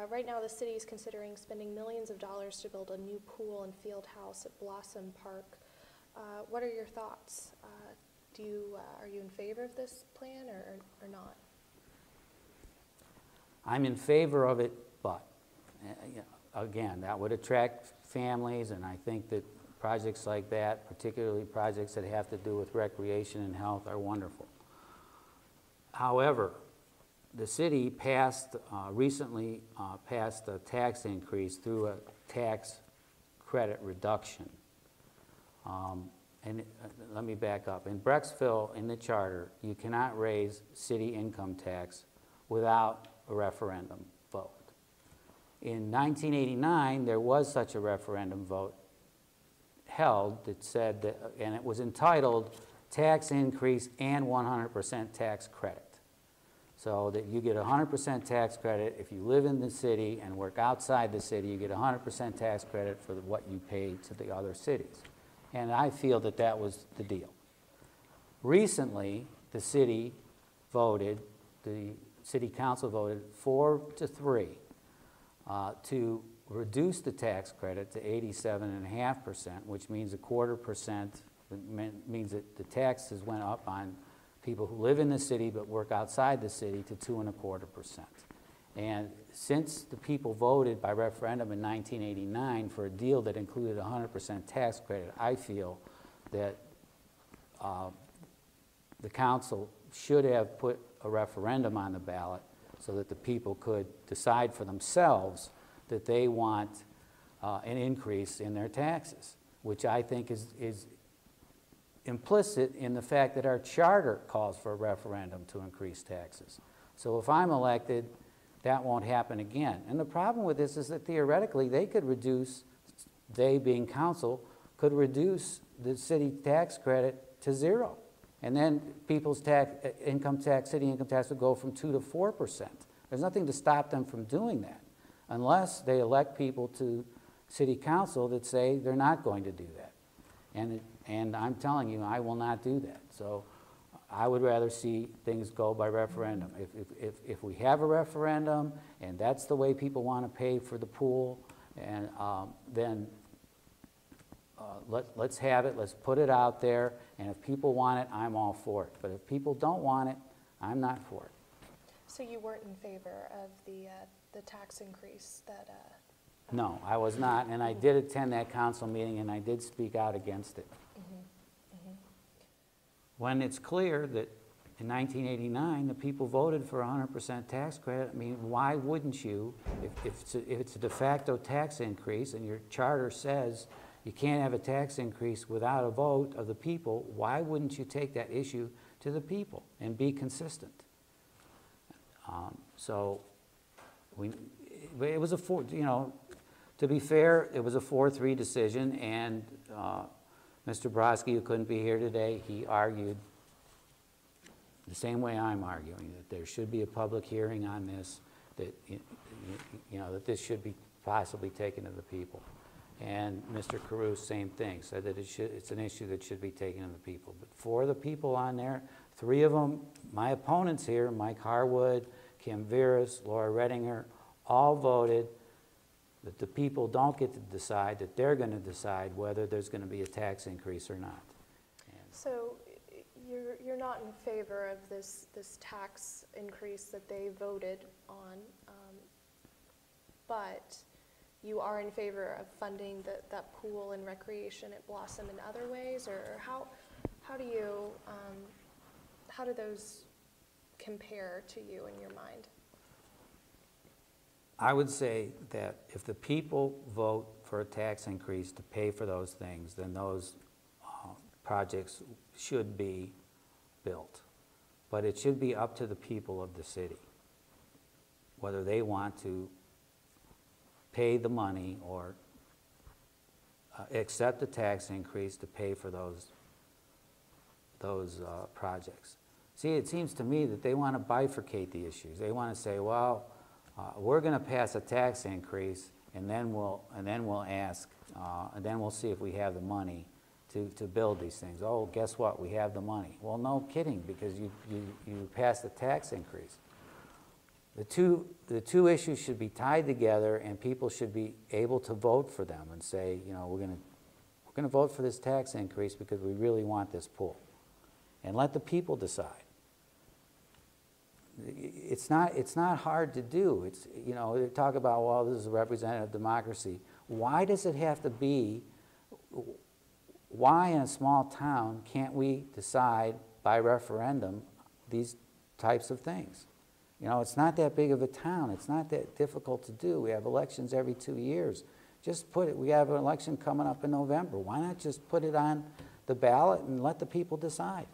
Right now, the city is considering spending millions of dollars to build a new pool and field house at Blossom Park. What are your thoughts? Are you in favor of this plan or not? I'm in favor of it, but again, that would attract families, and I think that projects like that, particularly projects that have to do with recreation and health, are wonderful. However, the city recently passed a tax increase through a tax credit reduction. Let me back up. In Brecksville, in the charter, you cannot raise city income tax without a referendum vote. In 1989, there was such a referendum vote held that said that, and it was entitled Tax Increase and 100% Tax Credit. So that you get 100% tax credit if you live in the city and work outside the city. You get 100% tax credit for what you pay to the other cities. And I feel that that was the deal. Recently, the city council voted 4-3 to reduce the tax credit to 87.5%, which means 0.25%. It means that the taxes went up on people who live in the city but work outside the city to 2.25%. And since the people voted by referendum in 1989 for a deal that included 100% tax credit, I feel that the council should have put a referendum on the ballot so that the people could decide for themselves that they want an increase in their taxes, which I think is implicit in the fact that our charter calls for a referendum to increase taxes. So if I'm elected, that won't happen again. And the problem with this is that theoretically they could reduce, they being council, could reduce the city tax credit to 0. And then people's city income tax would go from 2 to 4%. There's nothing to stop them from doing that, unless they elect people to city council that say they're not going to do that. And I'm telling you, I will not do that. So I would rather see things go by referendum. If we have a referendum and that's the way people want to pay for the pool, and then let's have it, let's put it out there, and if people want it, I'm all for it. But if people don't want it, I'm not for it. So you weren't in favor of the tax increase that... No, I was not, and I did attend that council meeting, and I did speak out against it. When it's clear that in 1989 the people voted for 100% tax credit, I mean, why wouldn't you, if it's a de facto tax increase and your charter says you can't have a tax increase without a vote of the people, why wouldn't you take that issue to the people and be consistent? It was to be fair, it was a 4-3 decision, and Mr. Brodsky, who couldn't be here today, he argued the same way I'm arguing, that there should be a public hearing on this, that that this should be possibly taken to the people. And Mr. Caruth, same thing, said that it's an issue that should be taken to the people. But 4 of the people on there, 3 of them, my opponents here, Mike Harwood, Kim Veras, Laura Rettinger, all voted that the people don't get to decide, that they're going to decide whether there's going to be a tax increase or not. So you're not in favor of this tax increase that they voted on, but you are in favor of funding that pool and recreation at Blossom in other ways, or how do those compare to you in your mind? I would say that if the people vote for a tax increase to pay for those things, then those projects should be built. But it should be up to the people of the city, whether they want to pay the money or accept the tax increase to pay for those projects. See, it seems to me that they want to bifurcate the issues. They want to say, well, we're going to pass a tax increase, and then we'll ask, and then we'll see if we have the money to build these things. Oh, guess what? We have the money. Well, no kidding, because you passed a tax increase. The two issues should be tied together, and people should be able to vote for them and say, you know, we're going to vote for this tax increase because we really want this pool. And let the people decide. It's not hard to do. It's, you know, they talk about, well, this is a representative democracy. Why does it have to be, why in a small town can't we decide by referendum these types of things? You know, it's not that big of a town. It's not that difficult to do. We have elections every 2 years. Just put it, we have an election coming up in November. Why not just put it on the ballot and let the people decide?